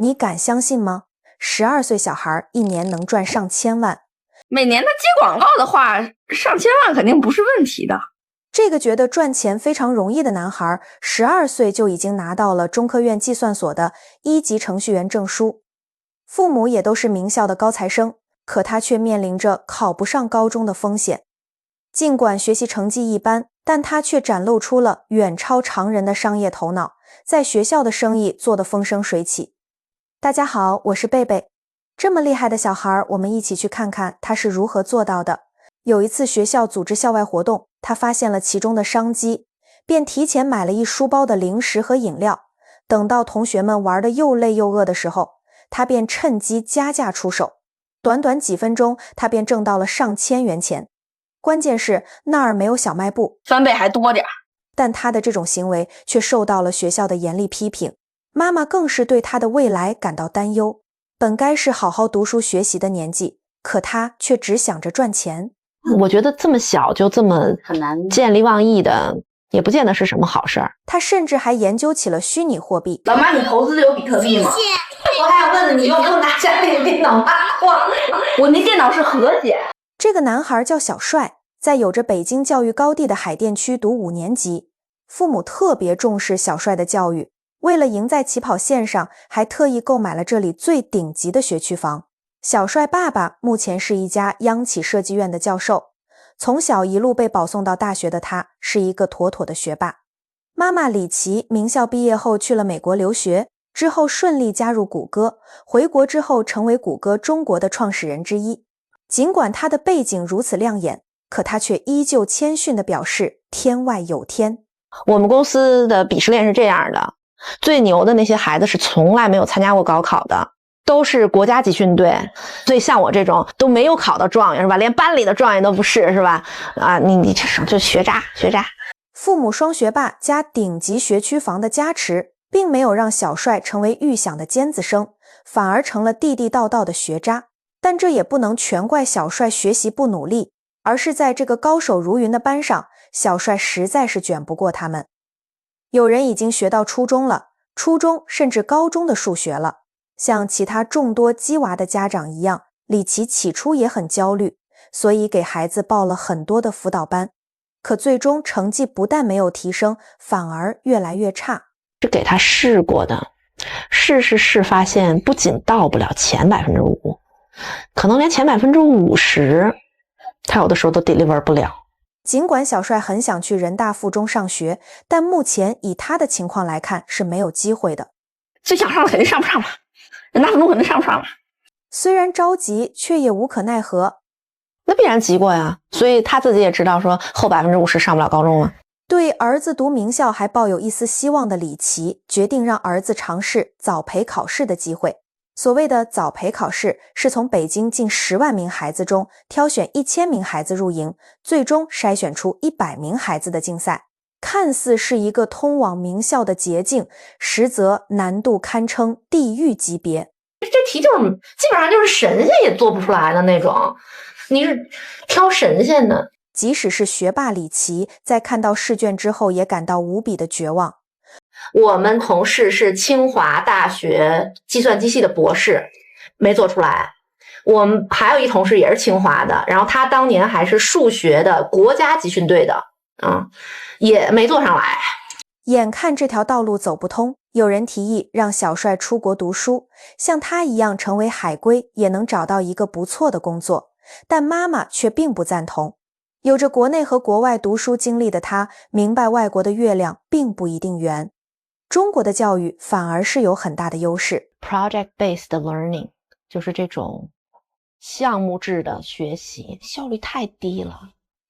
你敢相信嗎？12歲小孩一年能賺上千萬。每年他接廣告的話，上千萬肯定不是問題的。這個覺得賺錢非常容易的男孩，12歲就已經拿到了中科院計算所的1級程序員證書。父母也都是名校的高材生，可他卻面臨着考不上高中的風險。儘管學習成績一般，但他卻展露出了遠超常人的商業頭腦，在學校的生意做得風生水起。大家好，我是貝貝。這麼厲害的小孩，我們一起去看看他是如何做到的。有一次學校組織校外活動，他發現了其中的商機，便提前買了一書包的零食和飲料。等到同學們玩得又累又餓的時候，他便趁機加價出手。短短幾分鐘，他便掙到了上千元錢。關鍵是那兒沒有小賣部，3倍還多點。但他的這種行為卻受到了學校的嚴厲批評，媽媽更是對他的未来感到擔憂。本該是好好讀書學習的年紀，可他卻只想着賺錢。我覺得這麼小就这麼很難见利忘義的，也不見得是什麼好事兒。他甚至還研究起了虛擬貨幣。老媽，你投資的有比特幣嗎？謝謝。我還想問問你，用不用拿家裡的電腦挖礦？我那電腦是和解。這個男孩叫小帥，在有着北京教育高地的海淀區讀5年級。父母特別重視小帥的教育，為了贏在起跑線上，還特意購買了這裡最頂級的學區房。小帥爸爸目前是一家央企設計院的教授，從小一路被保送到大學的他是一個妥妥的學霸。媽媽李琦名校畢業後去了美國留學，之後順利加入谷歌，回國之後成為谷歌中國的創始人之一。儘管他的背景如此亮眼，可他卻依舊謙遜地表示天外有天。我們公司的鄙視鏈是這樣的，最牛的那些孩子是從來沒有參加過高考的，都是國家集訓隊，所以像我這種都沒有考到狀元是吧？連班裡的狀元都不是是吧？啊，你這就學渣。父母双学霸加頂級学区房的加持，並沒有讓小帥成為預想的尖子生，反而成了地地道道的學渣。但這也不能全怪小帥學習不努力，而是在這個高手如雲的班上，小帥實在是捲不過他們。有人已經學到初中了，初中甚至高中的數學了。像其他眾多雞娃的家長一樣，李琦起初也很焦慮，所以給孩子報了很多的輔導班。可最終成績不但沒有提升，反而越來越差。是给他試過的，試發現不僅到不了前5%，可能連前50%，他有的時候都 deliver 不了。儘管小帥很想去人大附中上學，但目前以他的情況來看是沒有機會的。最想上的肯定上不上了，人大附中肯定上不上了。雖然着急，卻也無可奈何。那必然急過呀，所以他自己也知道說後50%上不了高中了。對兒子讀名校還抱有一絲希望的李琦，決定讓兒子嘗試早培考試的機會。所謂的早培考試，是從北京近10萬名孩子中挑選1000名孩子入營，最終篩選出100名孩子的競賽。看似是一個通往名校的捷徑，實則難度堪稱地獄級別。這題就是基本上就是神仙也做不出來的那種，你是挑神仙的。即使是學霸李琦，在看到試卷之後也感到無比的絕望。我們同事是清華大學計算機系的博士，沒做出來。我們還有一同事也是清華的，然後他當年還是數學的國家集訓隊的，也沒做上來。眼看這條道路走不通，有人提議讓小帥出國讀書，像他一樣成為海歸，也能找到一個不錯的工作。但媽媽卻並不贊同。有着國內和國外讀書經歷的他，明白外國的月亮並不一定圓。中國的教育反而是有很大的優勢。Project-based learning 就是這種項目制的學習，效率太低了。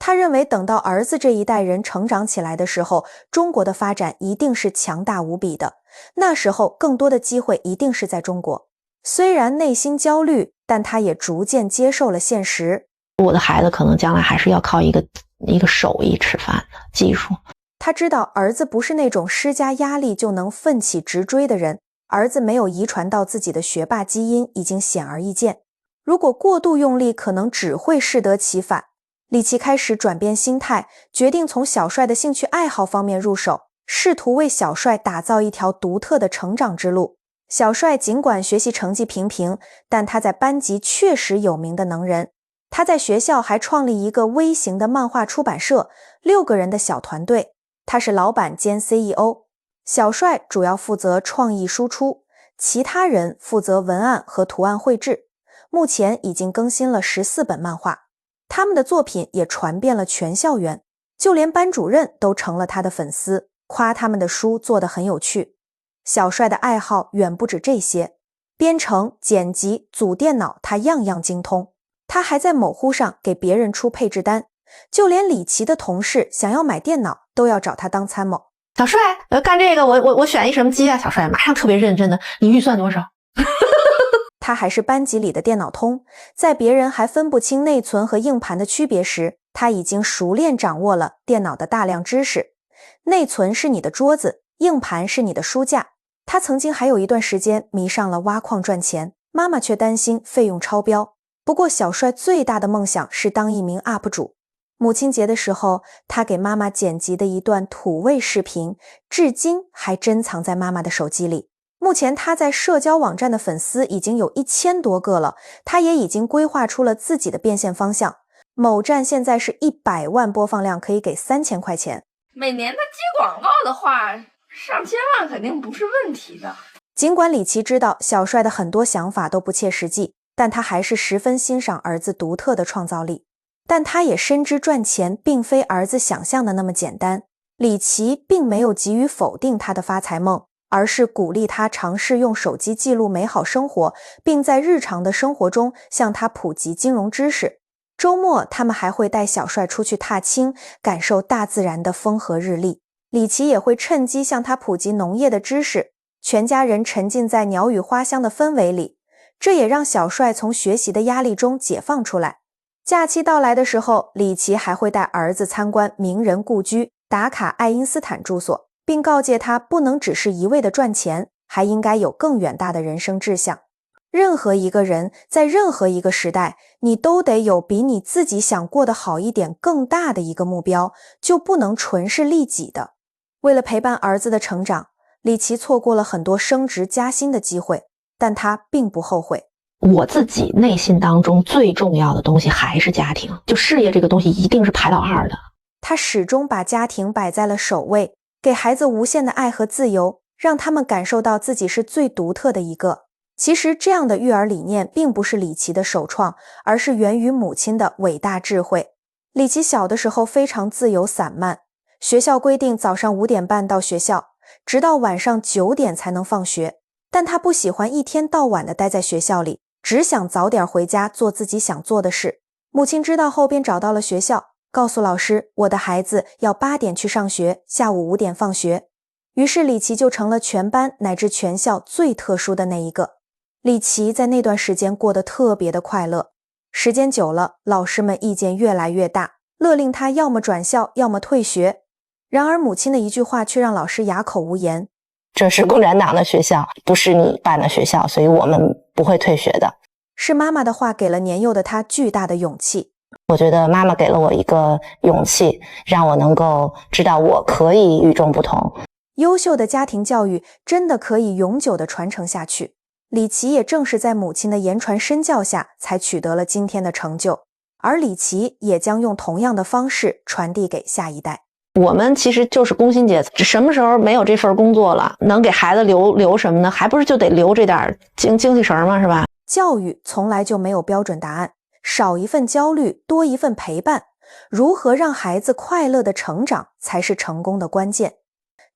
他認為等到兒子這一代人成長起來的時候，中國的發展一定是強大無比的，那時候更多的機會一定是在中國。雖然內心焦慮，但他也逐漸接受了現實。我的孩子可能將來還是要靠一個手藝吃飯的技術。他知道兒子不是那種施加壓力就能奮起直追的人，兒子沒有遺傳到自己的學霸基因已經顯而易見。如果過度用力，可能只會適得其反。李琦開始轉變心態，決定從小帥的興趣愛好方面入手，試圖為小帥打造一條獨特的成長之路。小帥儘管學習成績平平，但他在班級確實有名的能人。他在學校還創立一個微型的漫畫出版社，6個人的小團隊。他是老闆兼 CEO。小帥主要負責創意輸出，其他人負責文案和圖案繪製。目前已經更新了14本漫畫，他們的作品也傳遍了全校園，就連班主任都成了他的粉絲，誇他們的書做得很有趣。小帥的愛好遠不止這些，編程、剪輯、組電腦，他樣樣精通。他還在某乎上給別人出配置單，就連李琦的同事想要買電腦都要找他當參謀。小帥，幹這個我選一什麼機啊？小帥馬上特別認真的，你預算多少？他還是班級裡的電腦通，在別人還分不清內存和硬盤的區別時，他已經熟練掌握了電腦的大量知識。內存是你的桌子，硬盤是你的書架。他曾經還有一段時間迷上了挖礦賺錢，媽媽卻擔心費用超標。不過小帥最大的夢想是當一名 UP 主。母親節的時候，他給媽媽剪輯的一段土味視頻，至今還珍藏在媽媽的手機裡。目前他在社交網站的粉絲已經有1000多個了，他也已經規劃出了自己的變現方向。某站現在是100萬播放量，可以給3000塊錢。每年的接廣告的話，上千萬肯定不是問題的。儘管李琦知道小帥的很多想法都不切實際，但他還是十分欣賞兒子獨特的創造力。但他也深知賺錢並非兒子想象的那麼簡單。李琦並沒有急於否定他的發財夢，而是鼓勵他嘗試用手機記錄美好生活，並在日常的生活中向他普及金融知識。周末他們還會帶小帥出去踏青，感受大自然的風和日麗。李琦也會趁機向他普及農業的知識，全家人沉浸在鳥語花香的氛圍裡。這也讓小帥從學習的壓力中解放出來。假期到來的時候，李琦還會帶兒子參觀名人故居，打卡愛因斯坦住所，並告誡他不能只是一味的賺錢，還應該有更遠大的人生志向。任何一個人，在任何一個時代，你都得有比你自己想過得好一點更大的一個目標，就不能純是利己的。為了陪伴兒子的成長，李琦錯過了很多升職加薪的機會，但他並不後悔。我自己內心當中最重要的東西還是家庭，就事業這個東西一定是排到2的。他始終把家庭擺在了首位，給孩子無限的愛和自由，讓他們感受到自己是最獨特的一個。其實這樣的育兒理念並不是李琦的首創，而是源於母親的偉大智慧。李琦小的時候非常自由散漫，學校規定早上5點半到學校，直到晚上9點才能放學。但他不喜歡一天到晚地待在學校裡，只想早點回家做自己想做的事。母親知道後便找到了學校，告訴老師，我的孩子要8點去上學，下午5點放學。於是李琦就成了全班乃至全校最特殊的那一個。李琦在那段時間過得特別的快樂。時間久了，老師們意見越来越大，勒令他要麼轉校，要麼退學。然而母親的一句話卻讓老師啞口無言。這是共產黨的學校，不是你辦的學校，所以我們不會退學的。是媽媽的話給了年幼的他巨大的勇氣。我覺得媽媽給了我一個勇氣，讓我能夠知道我可以與眾不同。優秀的家庭教育真的可以永久地傳承下去。李琦也正是在母親的言傳身教下才取得了今天的成就，而李琦也將用同樣的方式傳遞給下一代。我們其實就是工薪階层，什麼時候沒有這份工作了，能給孩子留什麼呢？還不是就得留這點精氣神嗎？是吧？教育從來就沒有標準答案，少一份焦慮，多一份陪伴。如何讓孩子快樂的成長，才是成功的關鍵。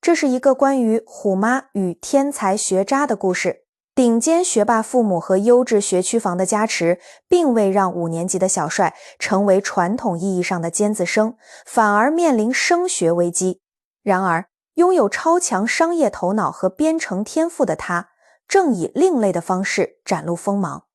這是一個關於虎媽與天才學渣的故事。頂尖學霸父母和優質學區房的加持，並未讓5年級的小帥成為傳統意義上的尖子生，反而面臨升學危機。然而，擁有超強商業頭腦和編程天賦的他，正以另類的方式展露鋒芒。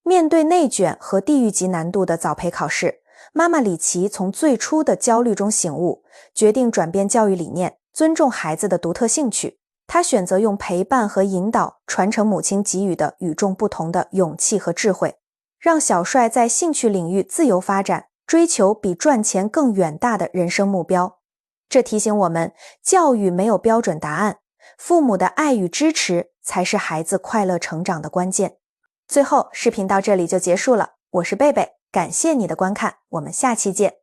面對內卷和地獄級難度的早培考試，媽媽李琦從最初的焦慮中醒悟，決定轉變教育理念，尊重孩子的獨特興趣。他選擇用陪伴和引導傳承母親給予的與眾不同的勇氣和智慧，讓小帥在興趣領域自由發展，追求比賺錢更遠大的人生目標。這提醒我們，教育沒有標準答案，父母的愛與支持才是孩子快樂成長的關鍵。最後，視頻到這裡就結束了，我是貝貝，感謝你的觀看，我們下期見。